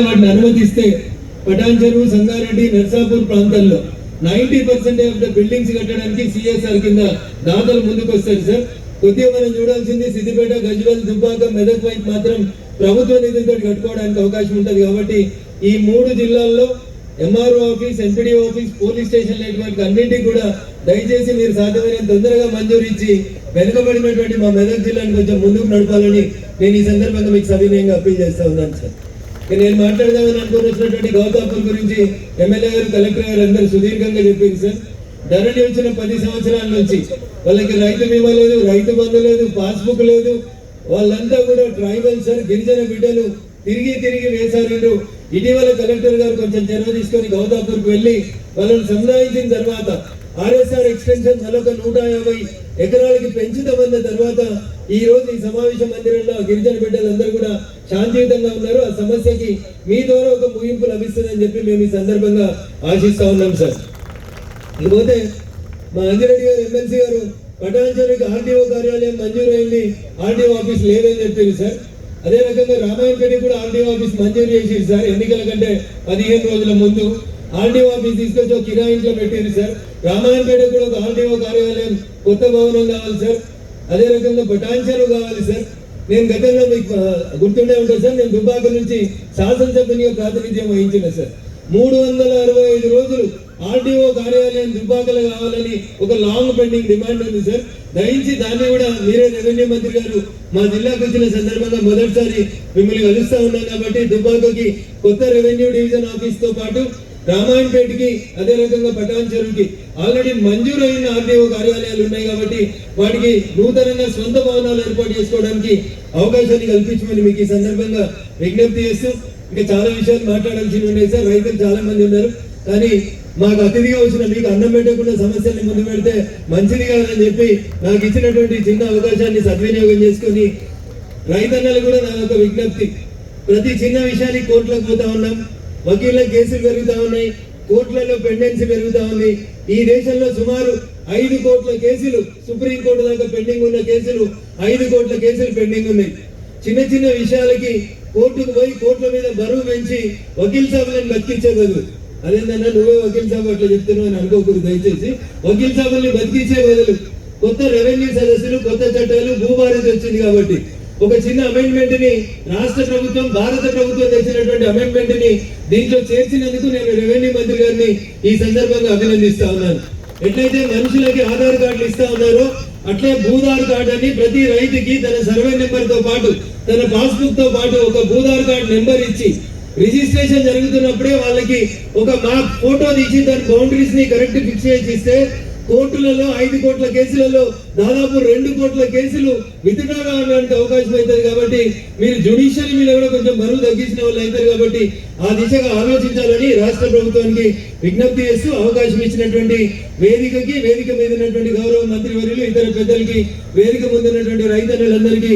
వాటిని అనుమతిస్తే పటాన్ చెరువు, సంగారెడ్డి, నర్సాపూర్ ప్రాంతాల్లో 90% ఆఫ్ ద బిల్డింగ్స్ కట్టడానికి సిఎస్ఆర్ కింద దాతలు ముందుకు వస్తారు సార్. కొద్దిగా మనం చూడాల్సింది సిద్దిపేట, గజ్వేల్, దుబ్బాక, మెదక్ వైపు మాత్రం ప్రభుత్వ నిధులతో కట్టుకోవడానికి అవకాశం ఉంటుంది. కాబట్టి ఈ 3 జిల్లాల్లో MRO office, MPDO office, police station network అన్నింటికి కూడా దయచేసి మీరు సాధ్యమైనంత తొందరగా మంజూరు ఇచ్చి వెనుకబడినటువంటి మా మెదక్ జిల్లాని కొంచెం ముందుకు నడపాలని నేను ఈ సందర్భంగా మీకు సవినయంగా అప్పీల్ చేస్తా ఉన్నాను సార్. నేను మాట్లాడదామని అనుకుని వచ్చినటువంటి గౌతాపూర్ గురించి ఎమ్మెల్యే గారు, కలెక్టర్ గారు అందరూ సుదీర్ఘంగా చెప్పింది సార్. ధరణి వచ్చిన 10 సంవత్సరాల నుంచి వాళ్ళకి రైతు బీమా లేదు, రైతు బంధు లేదు, పాస్బుక్ లేదు. వాళ్ళంతా కూడా ట్రైబల్ సార్, గిరిజన బిడ్డలు తిరిగి వేసారు. ఇటీవల కలెక్టర్ గారు కొంచెం చొరవ తీసుకొని గౌతాపూర్కి వెళ్ళి వాళ్ళని సంధాయించిన తర్వాత ఆర్ఎస్ఆర్ ఎక్స్టెన్షన్ మరొక 150 ఎకరాలకి పెంచుతామన్న తర్వాత ఈ రోజు ఈ సమావేశ మందిరంలో గిరిజన బిడ్డలందరూ కూడా శాంతియుతంగా ఉన్నారు. ఆ సమస్యకి మీ ద్వారా ఒక ముగింపు లభిస్తుందని చెప్పి మేము ఈ సందర్భంగా ఆశిస్తా ఉన్నాం సార్. ఇకపోతే మా అంజిరెడ్డి గారు, ఎమ్మెల్సీ గారు, పటాన్ చెరువుకి ఆర్టీఓ కార్యాలయం మంజూరైంది, ఆర్టీఓ ఆఫీస్ లేదని చెప్పింది సార్. అదే రకంగా రామాయణపేటకి కూడా ఆర్టీఓ ఆఫీస్ మంజూరు చేసింది సార్. ఎన్నికల కంటే 15 రోజుల ముందు ఆర్టీఓ ఆఫీస్ తీసుకొచ్చి ఒక కిరాయింట్లో పెట్టింది సార్. రామాయణపేట కూడా ఒక ఆర్టీఓ కార్యాలయం, కొత్త భవనం కావాలి సార్. అదే రకంగా పటాన్ చెరువు కావాలి సార్. నేను గతంలో మీకు గుర్తుండే ఉంటుంది సార్, నేను దుబ్బాక నుంచి శాసనసభ్యునిగా ప్రాతినిధ్యం వహించిన సార్. 365 రోజులు ఆర్టీఓ కార్యాలయం దుబ్బాకలో కావాలని ఒక లాంగ్ పెండింగ్ డిమాండ్ ఉంది సార్. దయించి దాన్ని కూడా మీరే రెవెన్యూ మంత్రి గారు మా జిల్లాకు వచ్చిన సందర్భంగా మొదటిసారి మిమ్మల్ని కలుస్తా ఉన్నాం కాబట్టి దుబ్బాకకి కొత్త రెవెన్యూ డివిజన్ ఆఫీస్ తో పాటు రామాయణపేటకి, అదే రకంగా పటాన్ చెరువుకి ఆల్రెడీ మంజూరైన ఆర్టీఓ కార్యాలయాలు ఉన్నాయి కాబట్టి వాటికి నూతనంగా సొంత భవనాలు ఏర్పాటు చేసుకోవడానికి అవకాశాన్ని కల్పించమని మీకు ఈ సందర్భంగా విజ్ఞప్తి చేస్తూ, ఇంకా చాలా విషయాలు మాట్లాడాల్సి ఉన్నాయి సార్. రైతులు చాలా మంది ఉన్నారు, కానీ మాకు అతిథిగా వచ్చిన మీకు అన్నం పెట్టకుండా సమస్యల్ని ముందు పెడితే మంచిది కాదని చెప్పి నాకు ఇచ్చినటువంటి చిన్న అవకాశాన్ని సద్వినియోగం చేసుకొని రైతన్నలు కూడా నా యొక్క విజ్ఞప్తి, ప్రతి చిన్న విషయానికి కోర్టులకు పోతా ఉన్నాం, వకీళ్ళ కేసులు పెరుగుతా ఉన్నాయి, కోర్టులలో పెండెన్సీ పెరుగుతా ఉంది. ఈ దేశంలో సుమారు 5 కోట్ల కేసులు సుప్రీంకోర్టు దాకా పెండింగ్ ఉన్న కేసులు 5 కోట్ల కేసులు పెండింగ్ ఉన్నాయి. చిన్న విషయాలకి కోర్టుకు పోయి కోర్టుల మీద బరువు పెంచి వకీల్ సాబులను బతికించే బదులు, అదేంటన్నా నువ్వే వకీల్ సాబు అట్లా చెప్తున్నావు అని అనుకోకూడదు దయచేసి. వకీల్ సాబుల్ని బతికించే బదులు కొత్త రెవెన్యూ సదస్సులు, కొత్త చట్టాలు, భూభారతి వచ్చింది కాబట్టి ఒక చిన్న అమెండ్మెంట్ ని రాష్ట్ర ప్రభుత్వం, భారత ప్రభుత్వం తెచ్చినటువంటి అమెండ్మెంట్ ని దీంట్లో చేర్చినందుకు నేను రెవెన్యూ మంత్రి గారిని ఈ సందర్భంగా అభినందిస్తా ఉన్నాను. ఎట్లయితే మనుషులకి ఆధార్ కార్డులు ఇస్తా ఉన్నారో అట్లే భూధార్ కార్డు అని ప్రతి రైతుకి తన సర్వే నెంబర్ తో పాటు, తన పాస్బుక్ తో పాటు ఒక భూధార్ కార్డు నెంబర్ ఇచ్చి రిజిస్ట్రేషన్ జరుగుతున్నప్పుడే వాళ్ళకి ఒక మ్యాప్ ఫోటో తీసి దాని బౌండరీస్ ని కరెక్ట్ ఫిక్స్ చేసి ఇస్తే కోర్టులలో 5 కోట్ల కేసులలో దాదాపు 2 కోట్ల కేసులు విత్డ్రా కావడానికి అవకాశం అవుతుంది. కాబట్టి మీరు జ్యుడిషియల్ మీద కూడా కొంచెం బరువు తగ్గించిన వాళ్ళు అవుతారు కాబట్టి ఆ దిశగా ఆలోచించాలని రాష్ట్ర ప్రభుత్వానికి విజ్ఞప్తి చేస్తూ, అవకాశం ఇచ్చినటువంటి వేదిక మీద ఉన్నటువంటి గౌరవ మంత్రివర్యులు, ఇతర పెద్దలకి, వేదిక ముందున్నటువంటి రైతన్నలందరికీ